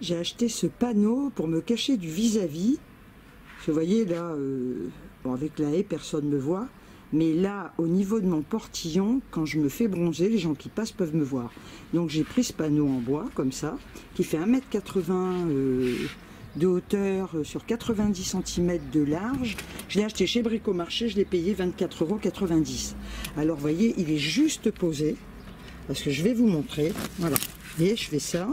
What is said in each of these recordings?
J'ai acheté ce panneau pour me cacher du vis-à-vis. Vous voyez là, bon, avec la haie, personne ne me voit. Mais là, au niveau de mon portillon, quand je me fais bronzer, les gens qui passent peuvent me voir. Donc j'ai pris ce panneau en bois, comme ça, qui fait 1,80 m de hauteur sur 90 cm de large. Je l'ai acheté chez Bricomarché, je l'ai payé 24,90 €. Alors vous voyez, il est juste posé, parce que je vais vous montrer. Voilà, et je fais ça.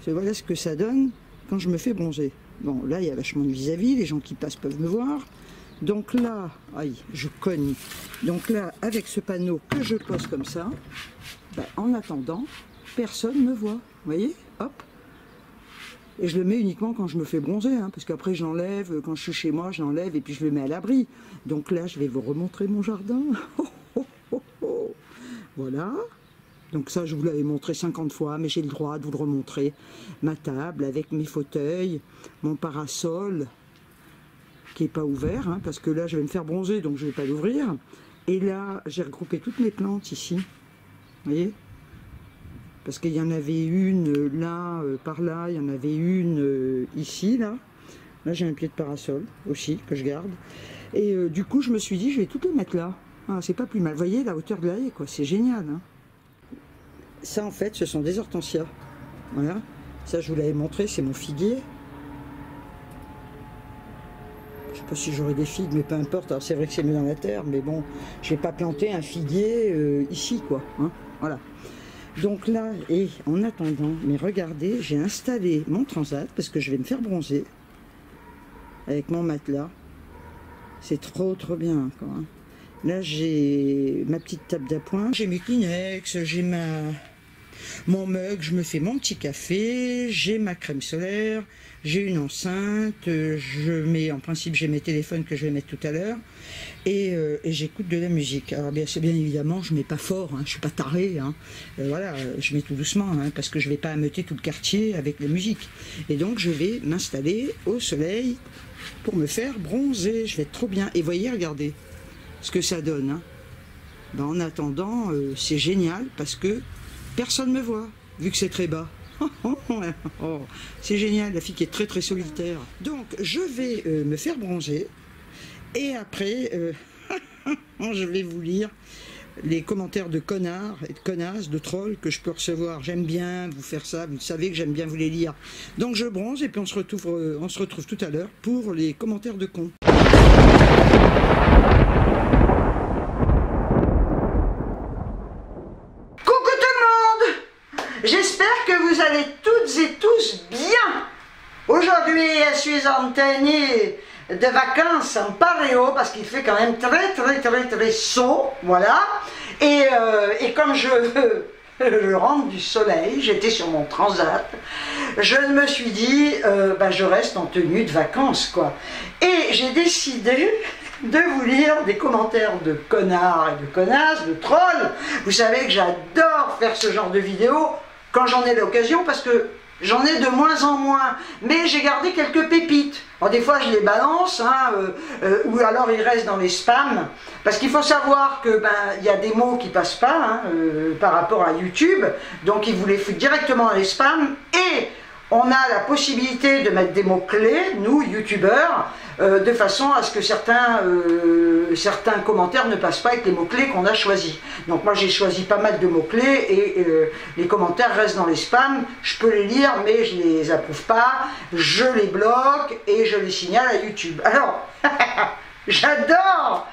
Voilà ce que ça donne quand je me fais bronzer. Bon, là, il y a vachement de vis-à-vis, les gens qui passent peuvent me voir. Donc là, aïe, je cogne. Donc là, avec ce panneau que je pose comme ça, ben, en attendant, personne ne me voit. Vous voyez, hop. Et je le mets uniquement quand je me fais bronzer, hein, parce qu'après je l'enlève, quand je suis chez moi, je l'enlève et puis je le mets à l'abri. Donc là, je vais vous remontrer mon jardin. Voilà. Donc ça, je vous l'avais montré 50 fois, mais j'ai le droit de vous le remontrer. Ma table avec mes fauteuils, mon parasol, qui n'est pas ouvert, hein, parce que là, je vais me faire bronzer, donc je ne vais pas l'ouvrir. Et là, j'ai regroupé toutes mes plantes ici. Vous voyez? Parce qu'il y en avait une là, par là, il y en avait une ici, là. Là, j'ai un pied de parasol aussi, que je garde. Et du coup, je me suis dit, je vais toutes les mettre là. Ah, c'est pas plus mal. Vous voyez, la hauteur de la haie, quoi, c'est génial, hein. Ça, en fait, ce sont des hortensias. Voilà. Ça, je vous l'avais montré, c'est mon figuier. Je ne sais pas si j'aurai des figues, mais peu importe. Alors, c'est vrai que c'est mieux dans la terre, mais bon, je ne vais pas planter un figuier ici, quoi. Hein, voilà. Donc là, et en attendant, mais regardez, j'ai installé mon transat, parce que je vais me faire bronzer, avec mon matelas. C'est trop bien, quoi. Hein. Là, j'ai ma petite table d'appoint, j'ai mes Kleenex, j'ai mon mug, je me fais mon petit café, j'ai ma crème solaire, j'ai une enceinte, en principe, j'ai mes téléphones que je vais mettre tout à l'heure, et j'écoute de la musique. Alors, bien évidemment, je ne mets pas fort, hein, je ne suis pas taré, hein, voilà, je mets tout doucement, hein, parce que je ne vais pas ameuter tout le quartier avec la musique. Et donc, je vais m'installer au soleil pour me faire bronzer, je vais être trop bien. Et voyez, regardez ce que ça donne. Hein. Ben, en attendant, c'est génial parce que personne ne me voit, vu que c'est très bas. Oh, c'est génial, la fille qui est très solitaire. Donc, je vais me faire bronzer et après, je vais vous lire les commentaires de connards et de connasses, de trolls que je peux recevoir. J'aime bien vous faire ça, vous savez que j'aime bien vous les lire. Donc, je bronze et puis on se retrouve tout à l'heure pour les commentaires de cons. J'espère que vous allez toutes et tous bien. Aujourd'hui, je suis en tenue de vacances en paréo parce qu'il fait quand même très chaud, voilà. Et comme je rentre du soleil, j'étais sur mon transat, je me suis dit, je reste en tenue de vacances, quoi. Et j'ai décidé de vous lire des commentaires de connards et de connasses, de trolls. Vous savez que j'adore faire ce genre de vidéos quand j'en ai l'occasion, parce que j'en ai de moins en moins, mais j'ai gardé quelques pépites. Alors des fois je les balance, hein, ou alors ils restent dans les spams, parce qu'il faut savoir que il y a des mots qui passent pas, hein, par rapport à YouTube, donc ils vous les foutent directement dans les spams, et on a la possibilité de mettre des mots-clés, nous, youtubeurs, de façon à ce que certains commentaires ne passent pas avec les mots-clés qu'on a choisis. Donc moi j'ai choisi pas mal de mots-clés et les commentaires restent dans les spams. Je peux les lire mais je les approuve pas, je les bloque et je les signale à YouTube. Alors, j'adore,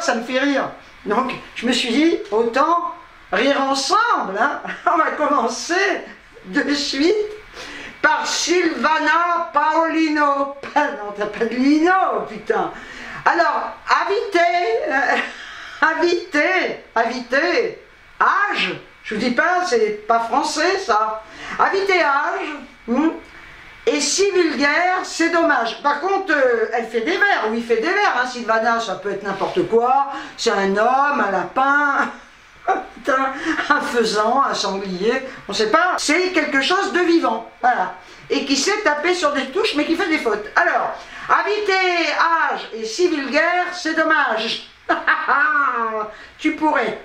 ça me fait rire. Donc je me suis dit, autant rire ensemble, hein. On va commencer de suite par Sylvana Paolino. Non, t'as pas de Lino, putain. Alors, invité, âge, je vous dis pas, c'est pas français ça. Invité âge, et si vulgaire, c'est dommage. Par contre, elle fait des vers, oui, il fait des vers, hein, Sylvana, ça peut être n'importe quoi. C'est un homme, un lapin, un faisan, un sanglier, on sait pas. C'est quelque chose de vivant, voilà. Et qui sait taper sur des touches, mais qui fait des fautes. Alors, invité, âge et si vulgaire, c'est dommage. Tu pourrais,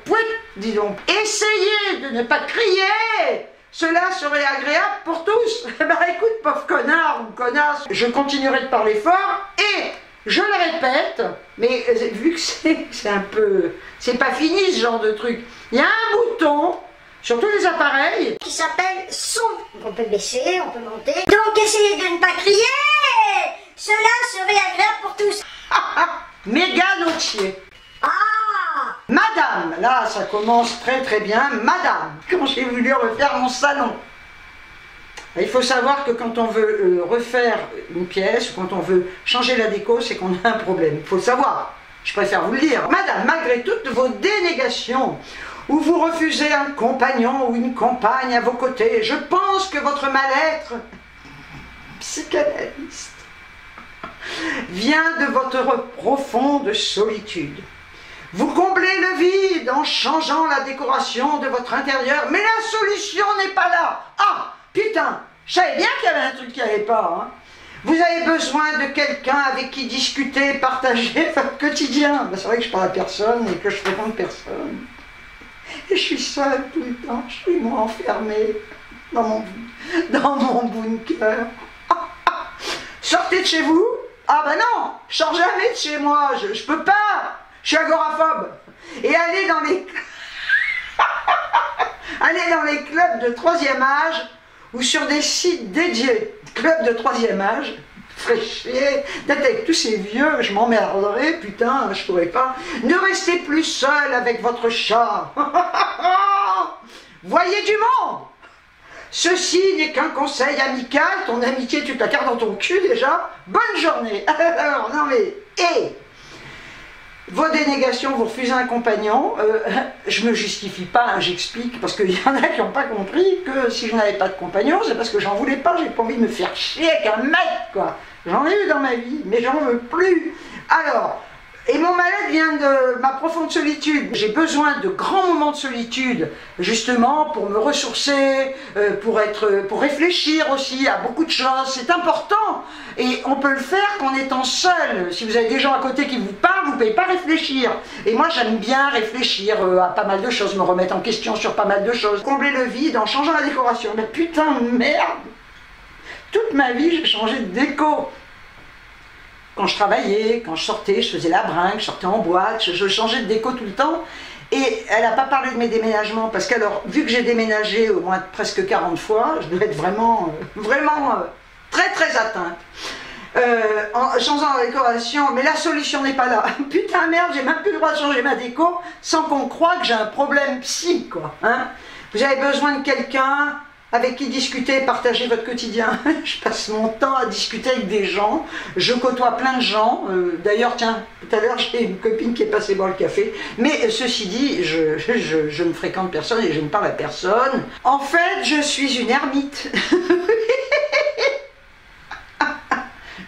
dis donc, essayer de ne pas crier. Cela serait agréable pour tous. Ben écoute, pas connasse, je continuerai de parler fort et je le répète, mais vu que c'est un peu... c'est pas fini ce genre de truc. Il y a un bouton sur tous les appareils qui s'appelle son. On peut baisser, on peut monter. Donc essayez de ne pas crier. Cela serait agréable pour tous. Mégane Autier. Ah! Madame, là ça commence très très bien. Madame, quand j'ai voulu refaire mon salon. Il faut savoir que quand on veut refaire une pièce, ou quand on veut changer la déco, c'est qu'on a un problème. Il faut le savoir. Je préfère vous le dire. Madame, malgré toutes vos dénégations, où vous refusez un compagnon ou une compagne à vos côtés, je pense que votre mal-être psychanalyste vient de votre profonde solitude. Vous comblez le vide en changeant la décoration de votre intérieur, mais la solution n'est pas là. Ah, putain, je savais bien qu'il y avait un truc qui n'allait pas. Hein. Vous avez besoin de quelqu'un avec qui discuter, partager votre quotidien. Ben, c'est vrai que je parle à personne et que je fréquente personne. Et je suis seule tout le temps, je suis moi enfermée dans mon bunker. Sortez de chez vous? Ah ben non, je sors jamais de chez moi, je peux pas, je suis agoraphobe. Et aller dans les clubs de 3e âge ou sur des sites dédiés, clubs de 3e âge, ferait chier d'être avec tous ces vieux, je m'emmerderais, putain, je pourrais pas. Ne restez plus seul avec votre chat. Voyez du monde. Ceci n'est qu'un conseil amical, ton amitié tu te la gardes dans ton cul déjà. Bonne journée. Alors, non mais, vos dénégations, vous refusez un compagnon, je me justifie pas, hein, j'explique, parce qu'il y en a qui n'ont pas compris que si je n'avais pas de compagnon, c'est parce que j'en voulais pas, j'ai pas envie de me faire chier avec un mec, quoi. J'en ai eu dans ma vie, mais j'en veux plus. Alors, et mon mal-être vient de ma profonde solitude. J'ai besoin de grands moments de solitude, justement, pour me ressourcer, pour réfléchir aussi à beaucoup de choses. C'est important. Et on peut le faire qu'en étant seul. Si vous avez des gens à côté qui vous parlent, vous ne pouvez pas réfléchir. Et moi, j'aime bien réfléchir à pas mal de choses, me remettre en question sur pas mal de choses. Combler le vide en changeant la décoration. Mais putain de merde! Toute ma vie, j'ai changé de déco. Quand je travaillais, quand je sortais, je faisais la bringue, je sortais en boîte, je changeais de déco tout le temps. Et elle n'a pas parlé de mes déménagements, parce qu'alors, vu que j'ai déménagé au moins presque 40 fois, je dois être vraiment très très atteinte. En changeant la décoration, mais la solution n'est pas là. Putain merde, j'ai même plus le droit de changer ma déco sans qu'on croie que j'ai un problème psy, quoi. Hein. Vous avez besoin de quelqu'un avec qui discuter, partager votre quotidien. Je passe mon temps à discuter avec des gens, je côtoie plein de gens. D'ailleurs, tiens, tout à l'heure, j'ai une copine qui est passée boire le café. Mais ceci dit, je ne fréquente personne et je ne parle à personne. En fait, je suis une ermite.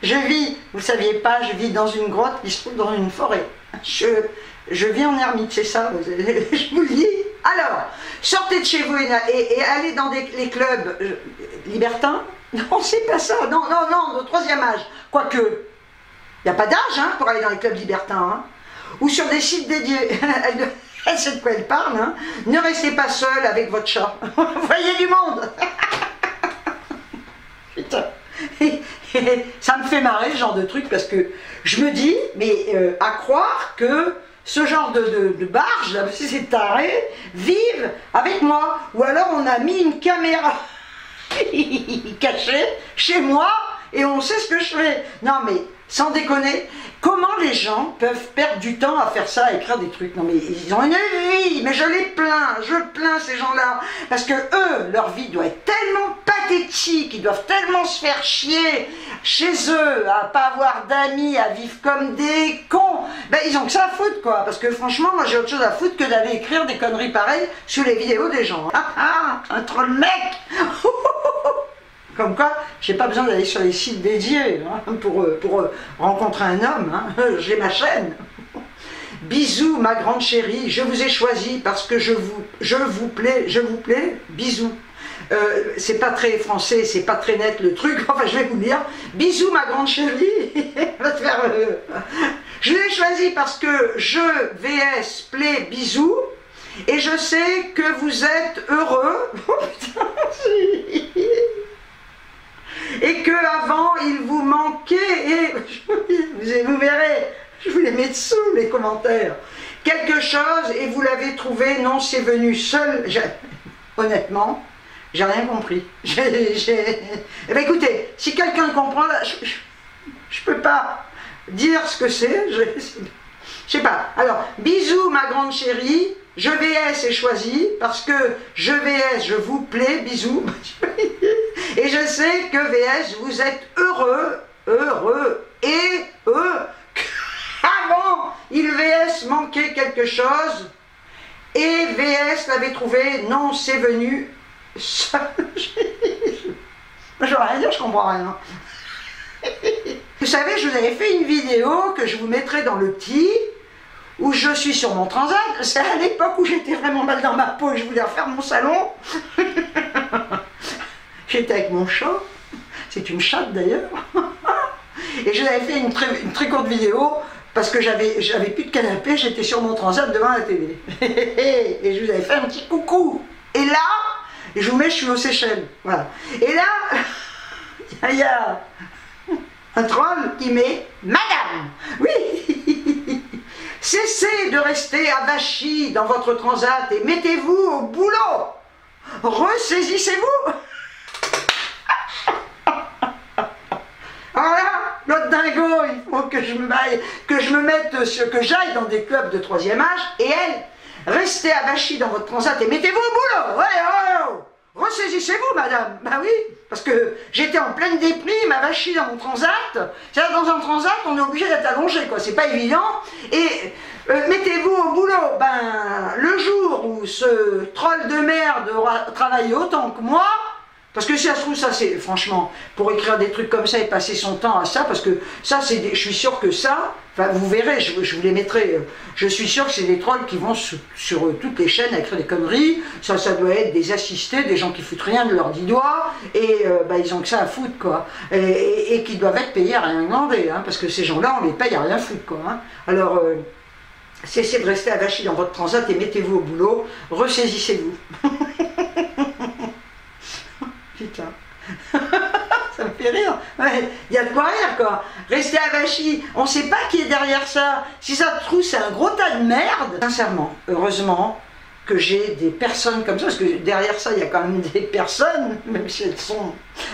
Je vis, vous ne saviez pas, je vis dans une grotte qui se trouve dans une forêt. Je vis en ermite, c'est ça, je vous le dis. Alors, sortez de chez vous et allez dans les clubs libertins. Non, c'est pas ça, non, de 3e âge. Quoique, il n'y a pas d'âge hein, pour aller dans les clubs libertins. Hein. Ou sur des sites dédiés. Elle sait de quoi elle parle. Hein. Ne restez pas seul avec votre chat. Voyez du monde. Putain. Ça me fait marrer ce genre de truc parce que je me dis, mais à croire que ce genre de barge, là, ces tarés, vivent avec moi. Ou alors on a mis une caméra cachée chez moi et on sait ce que je fais. Non mais, sans déconner, comment les gens peuvent perdre du temps à faire ça, à écrire des trucs? Non mais ils ont une vie, mais je plains ces gens-là. Parce que eux, leur vie doit être tellement pathétique, ils doivent tellement se faire chier chez eux, à pas avoir d'amis, à vivre comme des cons. Ben ils ont que ça à foutre quoi, parce que franchement, moi j'ai autre chose à foutre que d'aller écrire des conneries pareilles sous les vidéos des gens. Un troll mec. Comme quoi, j'ai pas besoin d'aller sur les sites dédiés hein, pour rencontrer un homme, hein. J'ai ma chaîne. Bisous ma grande chérie, je vous ai choisi parce que je vous plais, bisous. C'est pas très français, c'est pas très net le truc, enfin je vais vous dire, bisous ma grande chérie. Je l'ai choisi parce que je VS play bisous et je sais que vous êtes heureux. Oh putain, et qu'avant il vous manquait, et vous verrez, je vous les mets dessous les commentaires, quelque chose et vous l'avez trouvé, non c'est venu seul, honnêtement, j'ai rien compris. Eh bien, écoutez, si quelqu'un comprend, là, je peux pas dire ce que c'est, je sais pas. Alors, bisous ma grande chérie, je VS est choisi, parce que je VS, je vous plais, bisous. Et je sais que VS, vous êtes heureux, et avant, il VS manquait quelque chose, et VS l'avait trouvé, non, c'est venu. Je vais rien dire, je comprends rien. Vous savez, je vous avais fait une vidéo que je vous mettrai dans le petit, où je suis sur mon transat. C'est à l'époque où j'étais vraiment mal dans ma peau et je voulais refaire mon salon. J'étais avec mon chat, c'est une chatte d'ailleurs. Et je vous avais fait une très courte vidéo parce que j'avais plus de canapé, j'étais sur mon transat devant la télé. Et je vous avais fait un petit coucou. Et là, je vous mets, je suis aux Seychelles. Voilà. Et là, il y a un troll qui met « Madame !» Oui. Cessez de rester abachi dans votre transat et mettez-vous au boulot. Ressaisissez-vous. Alors là, l'autre dingo, il faut que je me mette, que j'aille dans des clubs de 3e âge, et elle, restez abachi dans votre transat et mettez-vous au boulot. Ouais, oh. Ressaisissez-vous, madame. Ben oui, parce que j'étais en pleine déprime, avachie dans mon transat. C'est-à-dire, dans un transat, on est obligé d'être allongé, quoi. C'est pas évident. Et mettez-vous au boulot. Ben, le jour où ce troll de merde aura travaillé autant que moi, parce que si ça se trouve, ça c'est, franchement, pour écrire des trucs comme ça et passer son temps à ça, parce que ça, je suis sûr que ça, enfin, vous verrez, je vous les mettrai, je suis sûr que c'est des trolls qui vont sur toutes les chaînes à écrire des conneries, ça doit être des assistés, des gens qui foutent rien de leurs 10 doigts, et ils ont que ça à foutre, quoi, et qui doivent être payés à rien demander, hein, parce que ces gens-là, on les paye à rien foutre, quoi, hein. Alors, cessez de rester avachi dans votre transat et mettez-vous au boulot, ressaisissez-vous. Putain. Ça me fait rire. Ouais, il y a de quoi rire, quoi. Rester avachi, on ne sait pas qui est derrière ça. Si ça se trouve, c'est un gros tas de merde. Sincèrement, heureusement que j'ai des personnes comme ça, parce que derrière ça, il y a quand même des personnes, même si elles sont,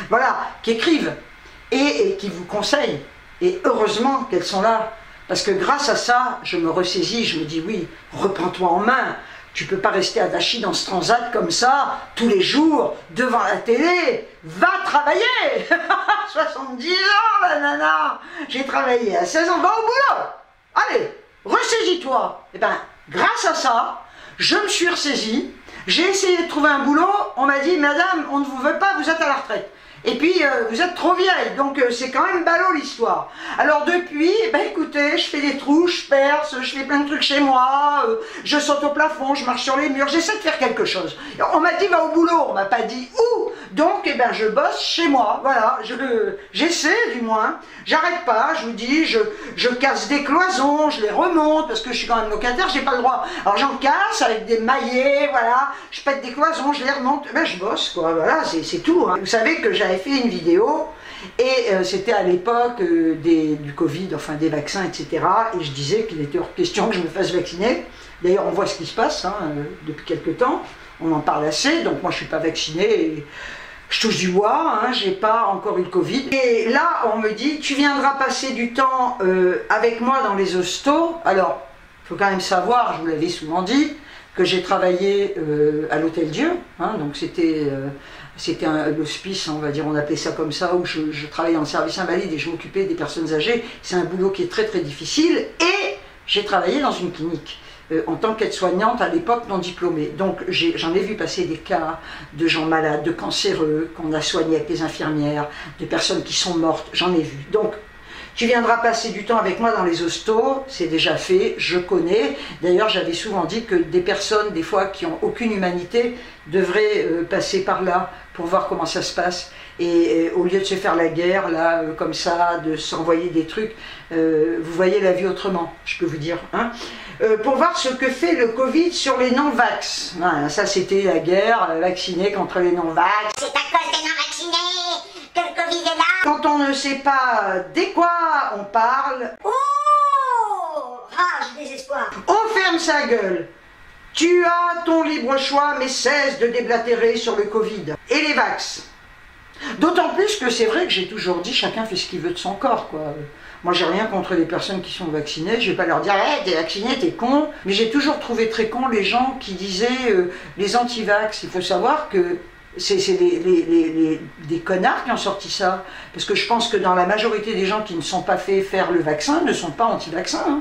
voilà, qui écrivent et qui vous conseillent. Et heureusement qu'elles sont là. Parce que grâce à ça, je me ressaisis, je me dis oui, reprends-toi en main. Tu peux pas rester avachi dans ce transat comme ça, tous les jours, devant la télé. Va travailler. 70 ans, la nana. J'ai travaillé à 16 ans, va au boulot. Allez, ressaisis-toi. Et bien, grâce à ça, je me suis ressaisie. J'ai essayé de trouver un boulot. On m'a dit, madame, on ne vous veut pas, vous êtes à la retraite. Et puis, vous êtes trop vieille, donc c'est quand même ballot l'histoire. Alors depuis, ben écoutez, je fais des trous, je perce, je fais plein de trucs chez moi, je saute au plafond, je marche sur les murs, j'essaie de faire quelque chose. On m'a dit va au boulot, on m'a pas dit où. Donc, eh ben, je bosse chez moi, voilà, j'essaie du moins. J'arrête pas, je vous dis, je casse des cloisons, je les remonte, parce que je suis quand même locataire, j'ai pas le droit. Alors j'en casse avec des maillets, voilà, je pète des cloisons, je les remonte, ben je bosse, quoi, voilà, c'est tout. Hein. Vous savez que j'avais fait une vidéo, et c'était à l'époque du Covid, enfin des vaccins, etc. Et je disais qu'il était hors de question que je me fasse vacciner. D'ailleurs, on voit ce qui se passe hein, depuis quelques temps, on en parle assez, donc moi je suis pas vaccinée, et je touche du bois, hein, j'ai pas encore eu le Covid. Et là, on me dit, tu viendras passer du temps avec moi dans les hostos. Alors, il faut quand même savoir, je vous l'avais souvent dit, que j'ai travaillé à l'Hôtel Dieu, hein, donc c'était l'hospice, on va dire, on appelait ça comme ça, où je travaillais en service invalide et je m'occupais des personnes âgées. C'est un boulot qui est très très difficile, et j'ai travaillé dans une clinique en tant qu'aide-soignante à l'époque non diplômée. Donc j'en ai vu passer des cas de gens malades, de cancéreux, qu'on a soignés avec les infirmières, de personnes qui sont mortes, j'en ai vu. Donc tu viendras passer du temps avec moi dans les hostos, c'est déjà fait, je connais. D'ailleurs, j'avais souvent dit que des personnes, des fois, qui n'ont aucune humanité, devraient passer par là pour voir comment ça se passe. Et au lieu de se faire la guerre, là, comme ça, de s'envoyer des trucs, vous voyez la vie autrement, je peux vous dire. Hein, pour voir ce que fait le Covid sur les non-vax. Voilà, ça, c'était la guerre vaccinée contre les non-vax. C'est à cause des non-vaccinés que le Covid est là. Quand on ne sait pas de quoi on parle, Oh, rage, désespoir. on ferme sa gueule. Tu as ton libre choix, mais cesse de déblatérer sur le Covid et les vax. D'autant plus que c'est vrai que j'ai toujours dit, chacun fait ce qu'il veut de son corps, quoi. Moi, j'ai rien contre les personnes qui sont vaccinées. Je vais pas leur dire, hey, t'es vacciné, t'es con. Mais j'ai toujours trouvé très con les gens qui disaient les anti-vax. Il faut savoir que c'est des connards qui ont sorti ça. Parce que je pense que dans la majorité des gens qui ne sont pas fait faire le vaccin ne sont pas anti-vaccins. Hein.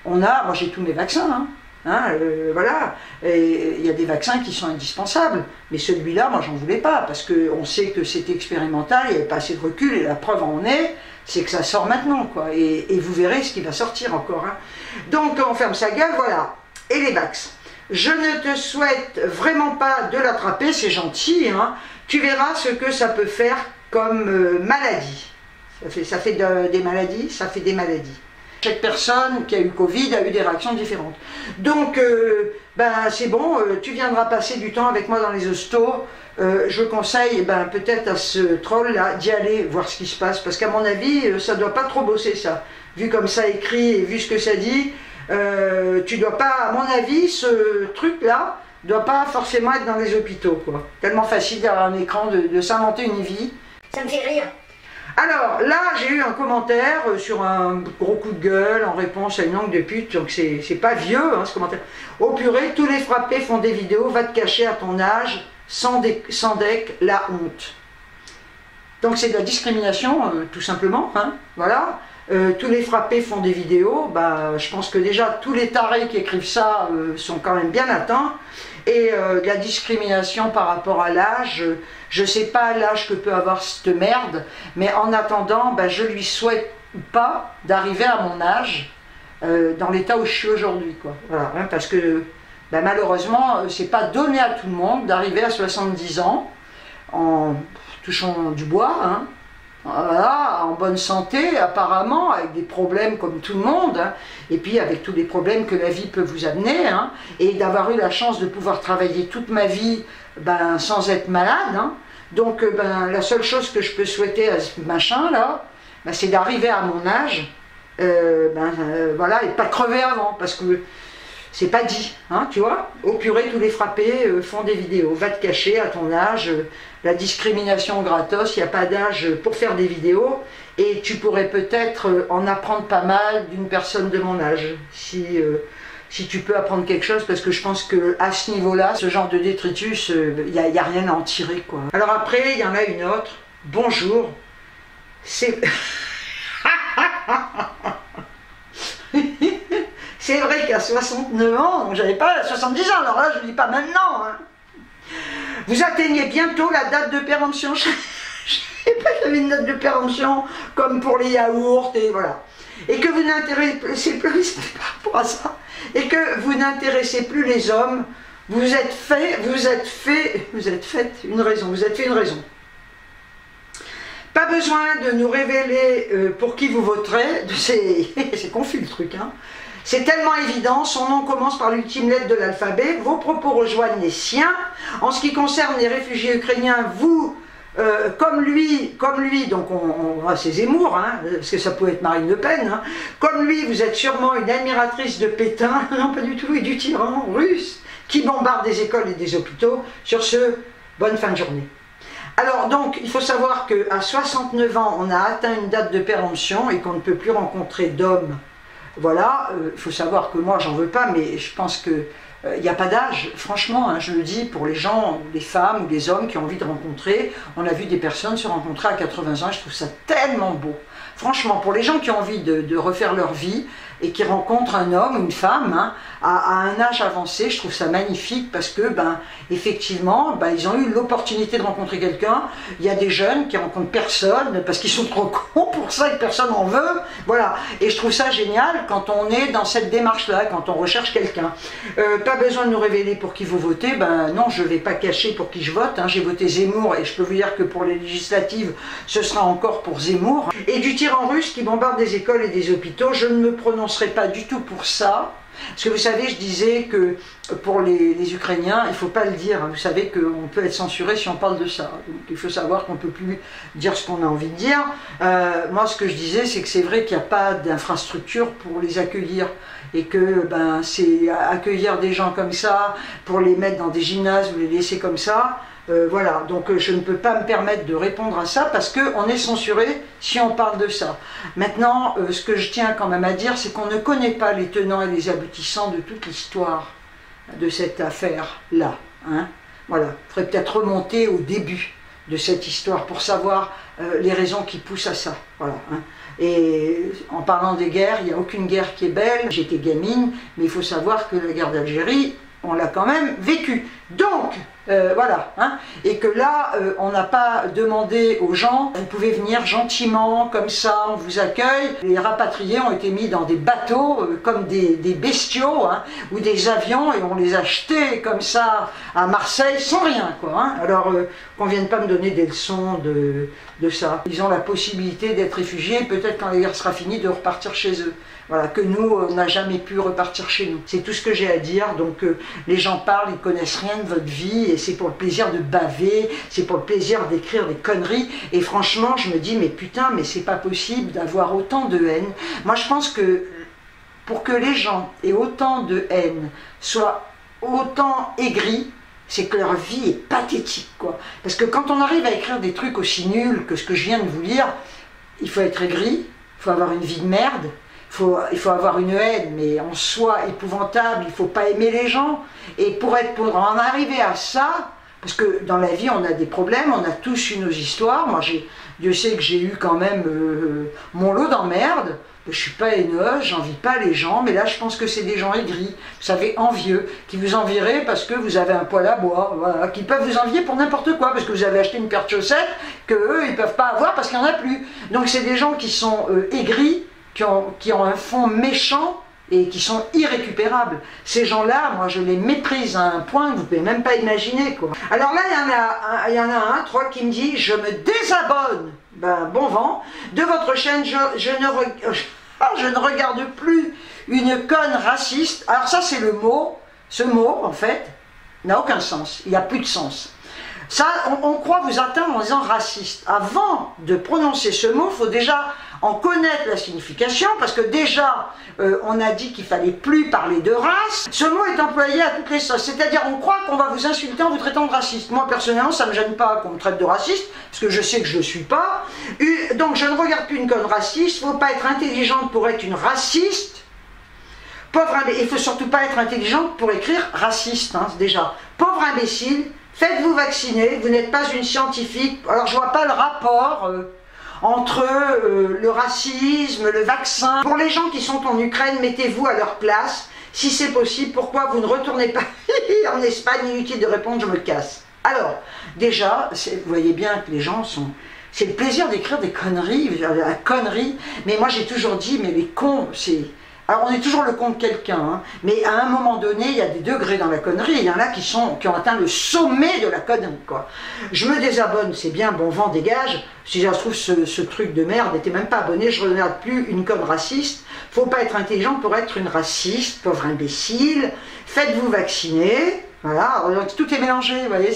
Moi j'ai tous mes vaccins. Hein. Voilà, il y a des vaccins qui sont indispensables, mais celui-là, moi j'en voulais pas, parce qu'on sait que c'était expérimental, il n'y avait pas assez de recul, et la preuve en est, c'est que ça sort maintenant, quoi, et vous verrez ce qui va sortir encore. Hein. Donc on ferme sa gueule, voilà, et les vax. Je ne te souhaite vraiment pas de l'attraper, c'est gentil, hein. Tu verras ce que ça peut faire comme maladie. Ça fait des maladies, ça fait des maladies. Chaque personne qui a eu Covid a eu des réactions différentes. Donc, c'est bon, tu viendras passer du temps avec moi dans les hostos. Je conseille peut-être à ce troll-là d'y aller voir ce qui se passe. Parce qu'à mon avis, ça ne doit pas trop bosser ça. Vu comme ça écrit et vu ce que ça dit, tu dois pas, à mon avis, ce truc-là ne doit pas forcément être dans les hôpitaux, quoi. Tellement facile derrière un écran de s'inventer une vie. Ça me fait rire. Alors là, j'ai eu un commentaire sur un gros coup de gueule en réponse à une langue de pute, donc c'est pas vieux hein, ce commentaire. Au purée, tous les frappés font des vidéos, va te cacher à ton âge, sans deck, la honte. Donc c'est de la discrimination, tout simplement, hein, voilà. Tous les frappés font des vidéos, je pense que déjà tous les tarés qui écrivent ça sont quand même bien atteints. Et de la discrimination par rapport à l'âge, je ne sais pas l'âge que peut avoir cette merde, mais en attendant, je lui souhaite pas d'arriver à mon âge dans l'état où je suis aujourd'hui, quoi. Voilà, hein, parce que malheureusement, c'est pas donné à tout le monde d'arriver à 70 ans en touchant du bois, hein. Voilà, en bonne santé apparemment, avec des problèmes comme tout le monde, hein, et puis avec tous les problèmes que la vie peut vous amener, hein, et d'avoir eu la chance de pouvoir travailler toute ma vie sans être malade. Hein. Donc la seule chose que je peux souhaiter à ce machin là, c'est d'arriver à mon âge, voilà, et pas crever avant, parce que c'est pas dit, hein, tu vois. Au purée, tous les frappés font des vidéos. Va te cacher à ton âge, la discrimination gratos, il n'y a pas d'âge pour faire des vidéos. Et tu pourrais peut-être en apprendre pas mal d'une personne de mon âge, si tu peux apprendre quelque chose, parce que je pense qu'à ce niveau-là, ce genre de détritus, il n'y a rien à en tirer, quoi. Alors après, il y en a une autre. Bonjour. C'est... C'est vrai qu'à 69 ans, donc j'avais pas 70 ans, alors là je ne dis pas maintenant. Hein. Vous atteignez bientôt la date de péremption. Je ne savais pas qu'il y avait une date de péremption comme pour les yaourts et voilà. Et que vous n'intéressez plus par rapport à ça. Et que vous n'intéressez plus les hommes. Vous êtes fait une raison. Pas besoin de nous révéler pour qui vous voterez. C'est confus le truc, hein. C'est tellement évident, son nom commence par l'ultime lettre de l'alphabet, vos propos rejoignent les siens. En ce qui concerne les réfugiés ukrainiens, vous, comme lui, donc c'est Zemmour, hein, parce que ça pouvait être Marine Le Pen, hein, comme lui, vous êtes sûrement une admiratrice de Pétain, non pas du tout, et du tyran russe, qui bombarde des écoles et des hôpitaux. Sur ce, bonne fin de journée. Alors donc, il faut savoir qu'à 69 ans, on a atteint une date de péremption et qu'on ne peut plus rencontrer d'hommes. Voilà, il faut savoir que moi j'en veux pas, mais je pense que il n'y a pas d'âge, franchement, hein, je le dis pour les gens, les femmes ou les hommes qui ont envie de rencontrer. On a vu des personnes se rencontrer à 80 ans, je trouve ça tellement beau. Franchement, pour les gens qui ont envie de refaire leur vie et qui rencontrent un homme, une femme, hein, à un âge avancé, je trouve ça magnifique parce que, effectivement, ils ont eu l'opportunité de rencontrer quelqu'un. Il y a des jeunes qui rencontrent personne parce qu'ils sont trop cons pour ça et que personne n'en veut. Voilà. Et je trouve ça génial quand on est dans cette démarche-là, quand on recherche quelqu'un. Pas besoin de nous révéler pour qui vous votez. Non, je ne vais pas cacher pour qui je vote. Hein. J'ai voté Zemmour et je peux vous dire que pour les législatives, ce sera encore pour Zemmour. Et du tyran russe qui bombarde des écoles et des hôpitaux, je ne me prononcerai pas du tout pour ça. Parce que vous savez, je disais que pour les Ukrainiens, il ne faut pas le dire. Vous savez qu'on peut être censuré si on parle de ça. Donc il faut savoir qu'on ne peut plus dire ce qu'on a envie de dire. Moi, ce que je disais, c'est que c'est vrai qu'il n'y a pas d'infrastructure pour les accueillir. Et que c'est accueillir des gens comme ça, pour les mettre dans des gymnases ou les laisser comme ça. Voilà, donc je ne peux pas me permettre de répondre à ça parce qu'on est censuré si on parle de ça. Maintenant, ce que je tiens quand même à dire, c'est qu'on ne connaît pas les tenants et les aboutissants de toute l'histoire de cette affaire-là. Hein. Voilà, il faudrait peut-être remonter au début de cette histoire pour savoir les raisons qui poussent à ça. Voilà, hein. Et en parlant des guerres, il n'y a aucune guerre qui est belle. J'étais gamine, mais il faut savoir que la guerre d'Algérie, on l'a quand même vécue. Donc, voilà, hein, et que là, on n'a pas demandé aux gens, vous pouvez venir gentiment, comme ça, on vous accueille. Les rapatriés ont été mis dans des bateaux, comme des bestiaux, hein, ou des avions, et on les a jetés comme ça à Marseille, sans rien, quoi. Hein. Alors, qu'on ne vienne pas me donner des leçons de ça. Ils ont la possibilité d'être réfugiés, peut-être quand la guerre sera finie, de repartir chez eux. Voilà, que nous, on n'a jamais pu repartir chez nous. C'est tout ce que j'ai à dire. Donc, les gens parlent, ils ne connaissent rien de votre vie, et c'est pour le plaisir de baver, c'est pour le plaisir d'écrire des conneries. Et franchement, je me dis, mais putain, mais c'est pas possible d'avoir autant de haine. Moi, je pense que pour que les gens aient autant de haine, soient autant aigris, c'est que leur vie est pathétique, quoi. Parce que quand on arrive à écrire des trucs aussi nuls que ce que je viens de vous lire, il faut être aigri, il faut avoir une vie de merde. Il faut avoir une haine, mais en soi épouvantable, il ne faut pas aimer les gens. Et pour en arriver à ça, parce que dans la vie on a des problèmes, on a tous eu nos histoires. Moi, Dieu sait que j'ai eu quand même mon lot d'emmerdes. Je ne suis pas haineuse, j'envie pas les gens, mais là je pense que c'est des gens aigris, vous savez, envieux, qui vous envieraient parce que vous avez un poêle à bois, voilà, qui peuvent vous envier pour n'importe quoi, parce que vous avez acheté une paire de chaussettes qu'eux ils ne peuvent pas avoir parce qu'il n'y en a plus. Donc c'est des gens qui sont aigris, qui ont un fond méchant et qui sont irrécupérables. Ces gens-là, moi je les méprise à un point que vous ne pouvez même pas imaginer, quoi. Alors là, il y en a un, trois, qui me dit « Je me désabonne ». Ben, bon vent. De votre chaîne, je ne regarde plus une conne raciste. Alors ça, c'est le mot. Ce mot, en fait, n'a aucun sens. Il n'y a plus de sens. Ça, on croit vous atteindre en disant raciste. Avant de prononcer ce mot, il faut déjà en connaître la signification, parce que déjà, on a dit qu'il ne fallait plus parler de race. Ce mot est employé à toutes les sauces, c'est-à-dire on croit qu'on va vous insulter en vous traitant de raciste. Moi, personnellement, ça ne me gêne pas qu'on me traite de raciste, parce que je sais que je ne le suis pas. Donc, je ne regarde plus une conne raciste, il ne faut pas être intelligente pour être une raciste. Il ne faut surtout pas être intelligente pour écrire raciste, hein, déjà. Pauvre imbécile, faites-vous vacciner, vous n'êtes pas une scientifique. Alors, je ne vois pas le rapport entre le racisme, le vaccin. Pour les gens qui sont en Ukraine, mettez-vous à leur place. Si c'est possible, pourquoi vous ne retournez pas en Espagne? Inutile de répondre, je me casse. Alors, déjà, vous voyez bien que les gens sont... C'est le plaisir d'écrire des conneries, la connerie. Mais moi, j'ai toujours dit, mais les cons, c'est... Alors, on est toujours le con de quelqu'un, hein, mais à un moment donné, il y a des degrés dans la connerie, il y en a qui ont atteint le sommet de la connerie, quoi. Je me désabonne, c'est bien, bon vent, dégage. Si ça se trouve, ce truc de merde n'était même pas abonné, je ne regarde plus une conne raciste. Faut pas être intelligent pour être une raciste, pauvre imbécile. Faites-vous vacciner. Voilà, donc tout est mélangé, vous voyez,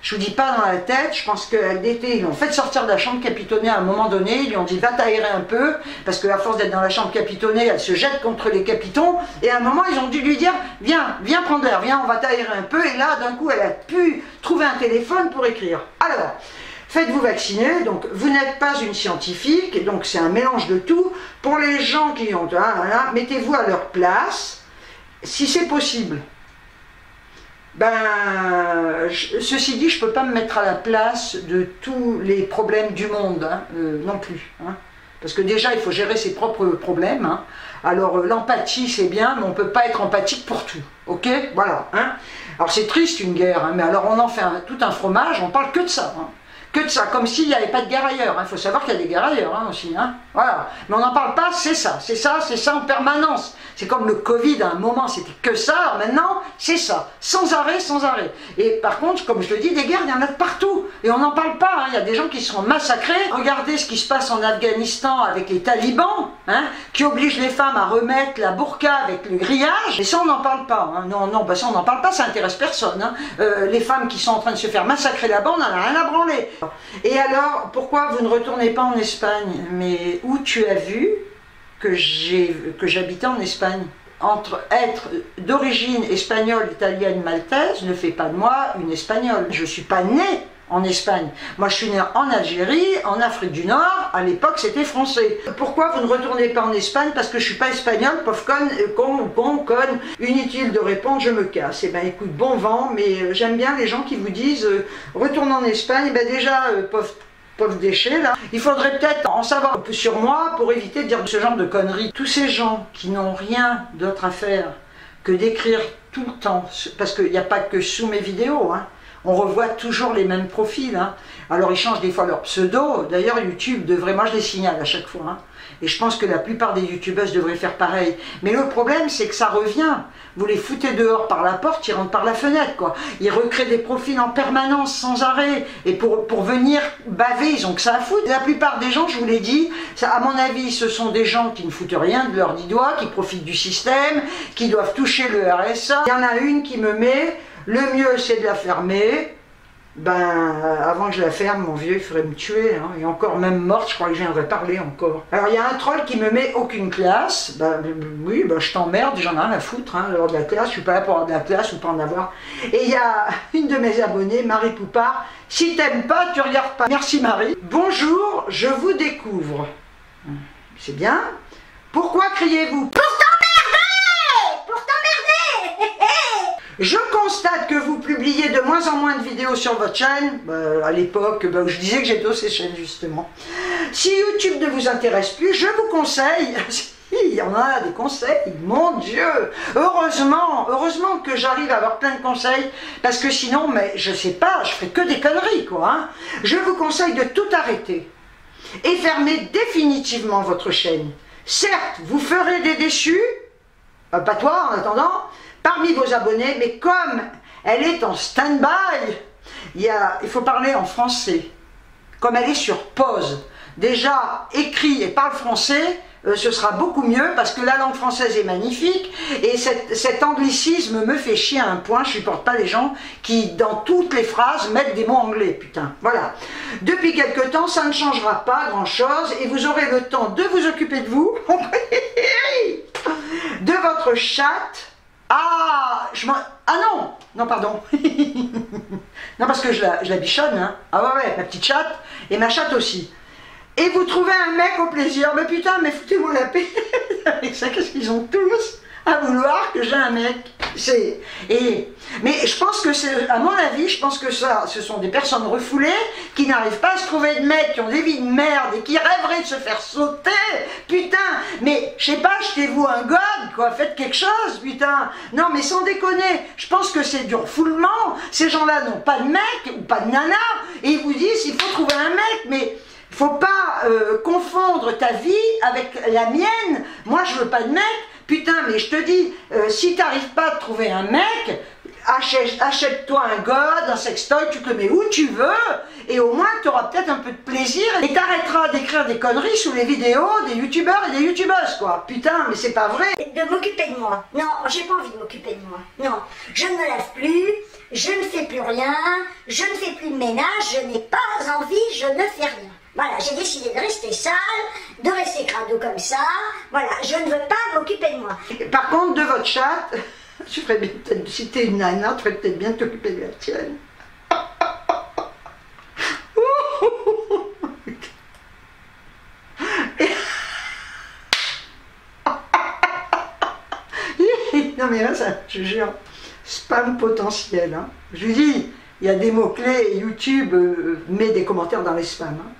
je vous dis pas dans la tête, je pense que l'été, ils l'ont fait sortir de la chambre capitonnée à un moment donné, ils lui ont dit va t'aérer un peu, parce qu'à force d'être dans la chambre capitonnée, elle se jette contre les capitons, et à un moment, ils ont dû lui dire, viens prendre l'air, viens, on va t'aérer un peu, et là, d'un coup, elle a pu trouver un téléphone pour écrire. Alors, faites-vous vacciner, donc vous n'êtes pas une scientifique, et donc c'est un mélange de tout. Pour les gens qui ont, voilà, mettez-vous à leur place, si c'est possible. Ben, ceci dit, je ne peux pas me mettre à la place de tous les problèmes du monde, hein, non plus. Hein, parce que déjà, il faut gérer ses propres problèmes. Hein. Alors, l'empathie, c'est bien, mais on ne peut pas être empathique pour tout. Ok? Voilà. Hein. Alors, c'est triste, une guerre, hein, mais alors on en fait tout un fromage, on parle que de ça. Hein. que de ça, comme s'il n'y avait pas de guerre ailleurs. Il faut savoir qu'il y a des guerres ailleurs hein, aussi. Hein. Voilà. Mais on n'en parle pas, c'est ça en permanence. C'est comme le Covid, à un moment c'était que ça, alors maintenant c'est ça, sans arrêt, sans arrêt. Et par contre, comme je le dis, des guerres, il y en a de partout. Et on n'en parle pas, hein. Il y a des gens qui sont massacrés. Regardez ce qui se passe en Afghanistan avec les talibans, hein, qui obligent les femmes à remettre la burqa avec le grillage. Et ça, on n'en parle pas. Hein. Non, bah ça on n'en parle pas, ça intéresse personne. Hein. Les femmes qui sont en train de se faire massacrer là-bas, on n'en a rien à branler. Et alors, pourquoi vous ne retournez pas en Espagne? Mais où tu as vu que j'habitais en Espagne? Entre être d'origine espagnole, italienne, maltaise ne fait pas de moi une espagnole. Je ne suis pas née en Espagne. Moi je suis née en Algérie, en Afrique du Nord, à l'époque c'était français. Pourquoi vous ne retournez pas en Espagne? Parce que je ne suis pas espagnole, pauvre conne, inutile de répondre, je me casse. Eh ben écoute, bon vent, mais j'aime bien les gens qui vous disent retourne en Espagne. Ben déjà, pauvre déchet là. Il faudrait peut-être en savoir un peu sur moi pour éviter de dire ce genre de conneries. Tous ces gens qui n'ont rien d'autre à faire que d'écrire tout le temps, parce qu'il n'y a pas que sous mes vidéos, hein. On revoit toujours les mêmes profils. Hein. Alors ils changent des fois leur pseudo. D'ailleurs YouTube devrait, moi je les signale à chaque fois. Hein. Et je pense que la plupart des youtubeuses devraient faire pareil. Mais le problème c'est que ça revient. Vous les foutez dehors par la porte, ils rentrent par la fenêtre. Quoi. Ils recréent des profils en permanence, sans arrêt. Et pour venir baver, ils ont que ça à foutre. La plupart des gens, je vous l'ai dit, ça, à mon avis, ce sont des gens qui ne foutent rien de leurs 10 doigts, qui profitent du système, qui doivent toucher le RSA. Il y en a une qui me met... Le mieux, c'est de la fermer. Ben, avant que je la ferme, mon vieux, il ferait me tuer. Hein. Et encore même morte, je crois que je viendrai parler encore. Alors, il y a un troll qui me met aucune classe. Ben, oui, ben, je t'emmerde, j'en ai rien à foutre. Hein, alors, de la classe, je suis pas là pour avoir de la classe ou pas en avoir. Et il y a une de mes abonnées, Marie Poupard. Si t'aimes pas, tu regardes pas. Merci Marie. Bonjour, je vous découvre. C'est bien. Pourquoi criez-vous? Pour t'emmerder! Pour t'emmerder! Je constate que vous publiez de moins en moins de vidéos sur votre chaîne. À l'époque, je disais que j'étais aux Seychelles justement. Si YouTube ne vous intéresse plus, je vous conseille... Il y en a des conseils, mon Dieu. Heureusement que j'arrive à avoir plein de conseils, parce que sinon, mais je sais pas, je ferai que des conneries, quoi. Hein. Je vous conseille de tout arrêter et fermer définitivement votre chaîne. Certes, vous ferez des déçus, pas toi en attendant, parmi vos abonnés, mais comme elle est en stand-by, il faut parler en français. Comme elle est sur pause, déjà écrit et parle français, ce sera beaucoup mieux parce que la langue française est magnifique et cet anglicisme me fait chier à un point. Je supporte pas les gens qui dans toutes les phrases mettent des mots anglais, putain. Voilà. Depuis quelque temps, ça ne changera pas grand chose et vous aurez le temps de vous occuper de vous, de votre chatte. Ah non, pardon. Non, parce que je la bichonne, hein. Ah ouais, ma petite chatte, et ma chatte aussi. Et vous trouvez un mec au plaisir, mais putain, mais foutez-moi la paix. Avec ça, qu'est-ce qu'ils ont tous à vouloir que j'ai un mec? Mais je pense que c'est, à mon avis, je pense que ça, ce sont des personnes refoulées qui n'arrivent pas à se trouver de mecs, qui ont des vies de merde et qui rêveraient de se faire sauter. Putain, mais je sais pas, achetez-vous un god, quoi, faites quelque chose, putain. Non, mais sans déconner, je pense que c'est du refoulement. Ces gens-là n'ont pas de mec ou pas de nana et ils vous disent il faut trouver un mec, mais il faut pas confondre ta vie avec la mienne. Moi, je veux pas de mec. Putain, mais je te dis, si t'arrives pas à trouver un mec, achète-toi un god, un sextoy, tu te le mets où tu veux, et au moins tu auras peut-être un peu de plaisir, et t'arrêteras d'écrire des conneries sous les vidéos des youtubeurs et des youtubeuses, quoi. Putain, mais c'est pas vrai. De m'occuper de moi. Non, j'ai pas envie de m'occuper de moi. Non, je ne me lave plus, je ne fais plus rien, je ne fais plus de ménage, je n'ai pas envie, je ne fais rien. Voilà, j'ai décidé de rester sale, de rester crado comme ça. Voilà, je ne veux pas m'occuper de moi. Par contre, de votre chatte, tu ferais bien peut-être, si t'es une nana, tu ferais peut-être bien de t'occuper de la tienne. Non mais là, ça, je jure, spam potentiel. Hein. Je vous dis, il y a des mots-clés et YouTube met des commentaires dans les spams. Hein.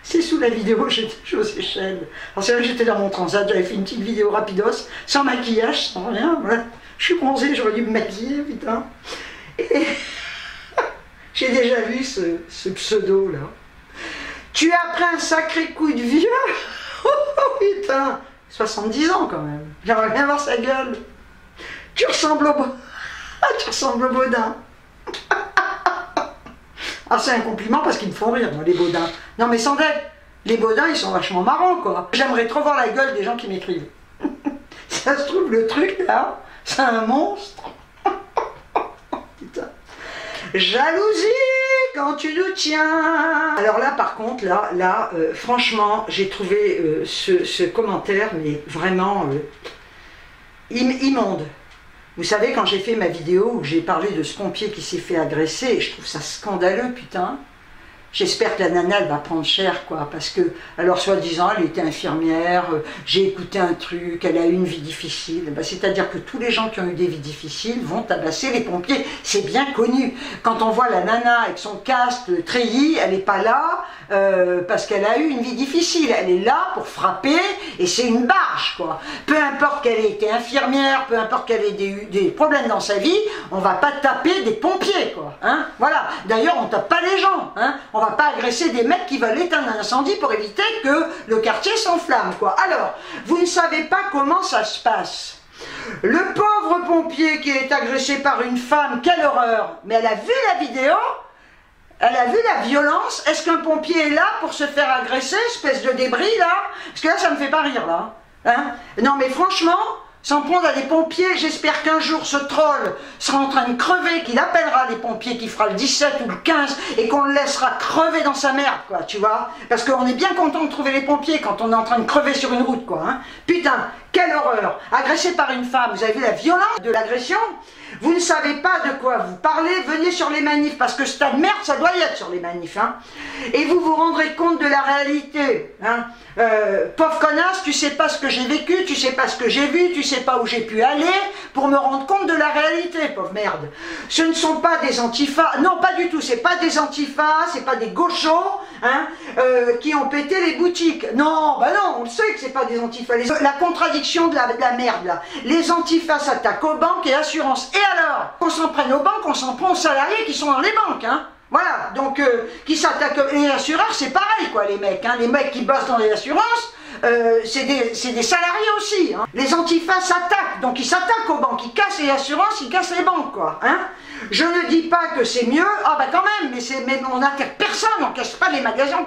C'est sous la vidéo, j'étais aux Seychelles. Alors c'est vrai que j'étais dans mon transat, j'avais fait une petite vidéo rapidos, sans maquillage, sans rien. Voilà. Je suis bronzée, j'aurais dû me maquiller, putain. Et J'ai déjà vu ce pseudo là. Tu as pris un sacré coup de vieux. Oh putain, 70 ans quand même. J'aimerais bien voir sa gueule. Tu ressembles au Baudin. Ah, c'est un compliment parce qu'ils me font rire, moi, les Baudins. Non mais sans dette, les Baudins ils sont vachement marrants quoi. J'aimerais trop voir la gueule des gens qui m'écrivent. Ça se trouve, le truc là, c'est un monstre. Putain. Jalousie quand tu nous tiens. Alors là par contre, là, franchement, j'ai trouvé ce commentaire, mais vraiment immonde. Vous savez, quand j'ai fait ma vidéo où j'ai parlé de ce pompier qui s'est fait agresser, je trouve ça scandaleux, putain. J'espère que la nana, elle va prendre cher, quoi, parce que, alors, soi-disant, elle était infirmière, j'ai écouté un truc, elle a eu une vie difficile. Ben, c'est-à-dire que tous les gens qui ont eu des vies difficiles vont tabasser les pompiers. C'est bien connu. Quand on voit la nana avec son casque, le treillis, elle n'est pas là parce qu'elle a eu une vie difficile. Elle est là pour frapper, et c'est une barge, quoi. Peu importe qu'elle ait été infirmière, peu importe qu'elle ait eu des problèmes dans sa vie, on va pas taper des pompiers, quoi. Hein, voilà. D'ailleurs, on tape pas les gens, hein. On va pas agresser des mecs qui veulent éteindre un incendie pour éviter que le quartier s'enflamme, quoi. Alors, vous ne savez pas comment ça se passe. Le pauvre pompier qui est agressé par une femme, quelle horreur! Mais elle a vu la vidéo, elle a vu la violence. Est-ce qu'un pompier est là pour se faire agresser, espèce de débris, là? Parce que là, ça me fait pas rire, là. Hein? Non, mais franchement, s'en prendre à des pompiers, j'espère qu'un jour ce troll sera en train de crever, qu'il appellera les pompiers, qui fera le 17 ou le 15 et qu'on le laissera crever dans sa merde, quoi, tu vois. Parce qu'on est bien content de trouver les pompiers quand on est en train de crever sur une route, quoi. Hein. Putain, quelle horreur! Agressé par une femme, vous avez vu la violence de l'agression? Vous ne savez pas de quoi vous parlez, venez sur les manifs, parce que ce tas de merde, ça doit y être sur les manifs, hein. Et vous vous rendrez compte de la réalité, hein. Pauvre connasse, tu sais pas ce que j'ai vécu, tu sais pas ce que j'ai vu, tu sais pas où j'ai pu aller pour me rendre compte de la réalité, pauvre merde. Ce ne sont pas des antifas, non pas du tout, c'est pas des antifas, c'est pas des gauchos, hein, qui ont pété les boutiques. Non, bah non, on le sait que c'est pas des antifas. La contradiction de la merde là. Les antifas s'attaquent aux banques et assurances. Et alors, on s'en prenne aux banques, on s'en prend aux salariés qui sont dans les banques, hein. Voilà, donc qui s'attaquent, les assureurs c'est pareil quoi les mecs, hein, les mecs qui bossent dans les assurances, c'est des salariés aussi, hein. Les antifas s'attaquent, donc ils s'attaquent aux banques, ils cassent les assurances, ils cassent les banques quoi, hein. Je ne dis pas que c'est mieux, ah bah quand même, mais on n'attaque personne, on casse pas les magasins,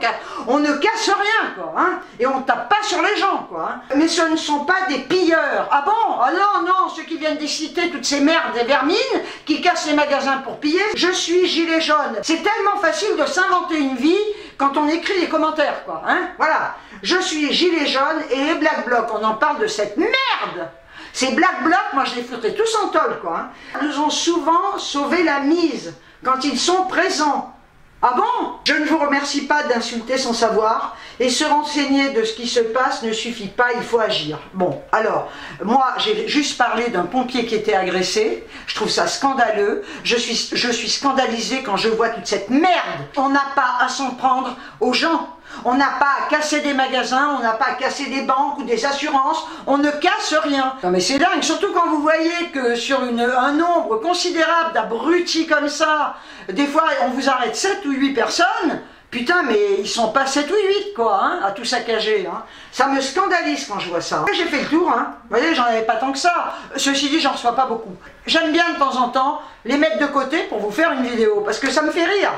on ne casse rien quoi, hein, et on tape pas sur les gens quoi, hein. Mais ce ne sont pas des pilleurs, ah bon, ah non, ceux qui viennent des cités, toutes ces merdes, des vermines, qui cassent les magasins pour piller, je suis gilet jaune, c'est tellement facile de s'inventer une vie quand on écrit les commentaires quoi, hein, voilà, je suis gilet jaune et les Black Blocs, on en parle de cette merde. Ces Black Blocs, moi je les foutrais tous en tôle, quoi. Hein. Nous ont souvent sauvé la mise quand ils sont présents. Ah bon? Je ne vous remercie pas d'insulter sans savoir, et se renseigner de ce qui se passe ne suffit pas, il faut agir. Bon, alors, moi j'ai juste parlé d'un pompier qui était agressé, je trouve ça scandaleux, je suis scandalisée quand je vois toute cette merde. On n'a pas à s'en prendre aux gens. On n'a pas à casser des magasins, on n'a pas à casser des banques ou des assurances, on ne casse rien. Non mais c'est dingue, surtout quand vous voyez que sur un nombre considérable d'abrutis comme ça, des fois on vous arrête 7 ou 8 personnes, putain mais ils sont pas 7 ou 8 quoi, hein, à tout saccager. Hein. Ça me scandalise quand je vois ça. J'ai fait le tour, hein. Vous voyez, j'en avais pas tant que ça. Ceci dit, j'en reçois pas beaucoup. J'aime bien de temps en temps les mettre de côté pour vous faire une vidéo, parce que ça me fait rire.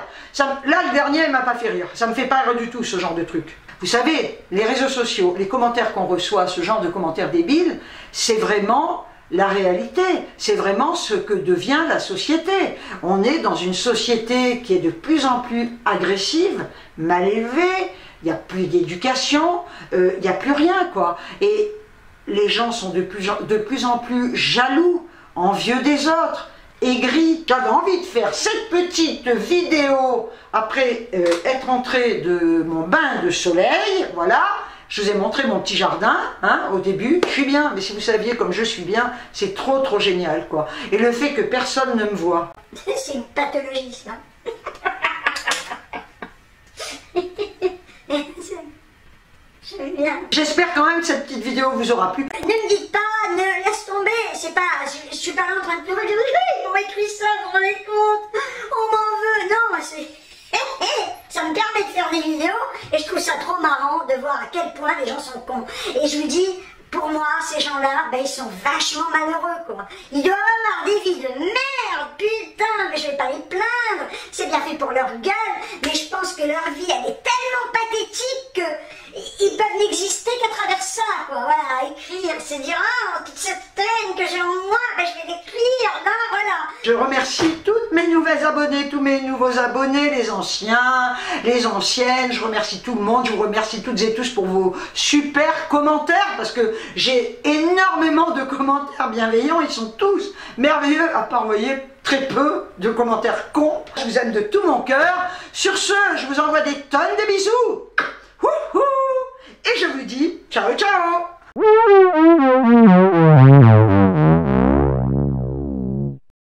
Là, le dernier, il m'a pas fait rire. Ça me fait pas rire du tout, ce genre de truc. Vous savez, les réseaux sociaux, les commentaires qu'on reçoit, ce genre de commentaires débiles, c'est vraiment la réalité. C'est vraiment ce que devient la société. On est dans une société qui est de plus en plus agressive, mal élevée, il n'y a plus d'éducation, il n'y a plus rien, quoi. Et les gens sont de plus en plus jaloux, envieux des autres, aigris. J'avais envie de faire cette petite vidéo après être entré de mon bain de soleil, voilà. Je vous ai montré mon petit jardin, hein, au début. Je suis bien, mais si vous saviez comme je suis bien, c'est trop génial, quoi. Et le fait que personne ne me voit. C'est une pathologie, ça. J'espère quand même que cette petite vidéo vous aura plu. Ne me dites pas, ne laisse tomber, c'est pas, je suis pas là en train de pleurer, ils m'ont écrit ça, vous vous rendez compte, on m'en veut, non, ça me permet de faire des vidéos et je trouve ça trop marrant de voir à quel point les gens sont cons. Et je me dis, pour moi, ces gens-là, ben, ils sont vachement malheureux, quoi. Ils doivent avoir des vies de merde, putain, mais je vais pas les plaindre. C'est bien fait pour leur gueule, mais je pense que leur vie, elle est tellement pathétique qu'ils peuvent n'exister qu'à travers ça, quoi. Voilà, écrire, c'est dire, ah, toute cette haine que j'ai en moi, ben, je vais l'écrire, là, voilà. Je remercie toutes mes nouvelles abonnées, tous mes nouveaux abonnés, les anciens, les anciennes. Je remercie tout le monde, je vous remercie toutes et tous pour vos super commentaires, parce que j'ai énormément de commentaires bienveillants, ils sont tous merveilleux, à part, vous voyez, très peu de commentaires cons. Je vous aime de tout mon cœur. Sur ce, je vous envoie des tonnes de bisous. Et je vous dis ciao ciao.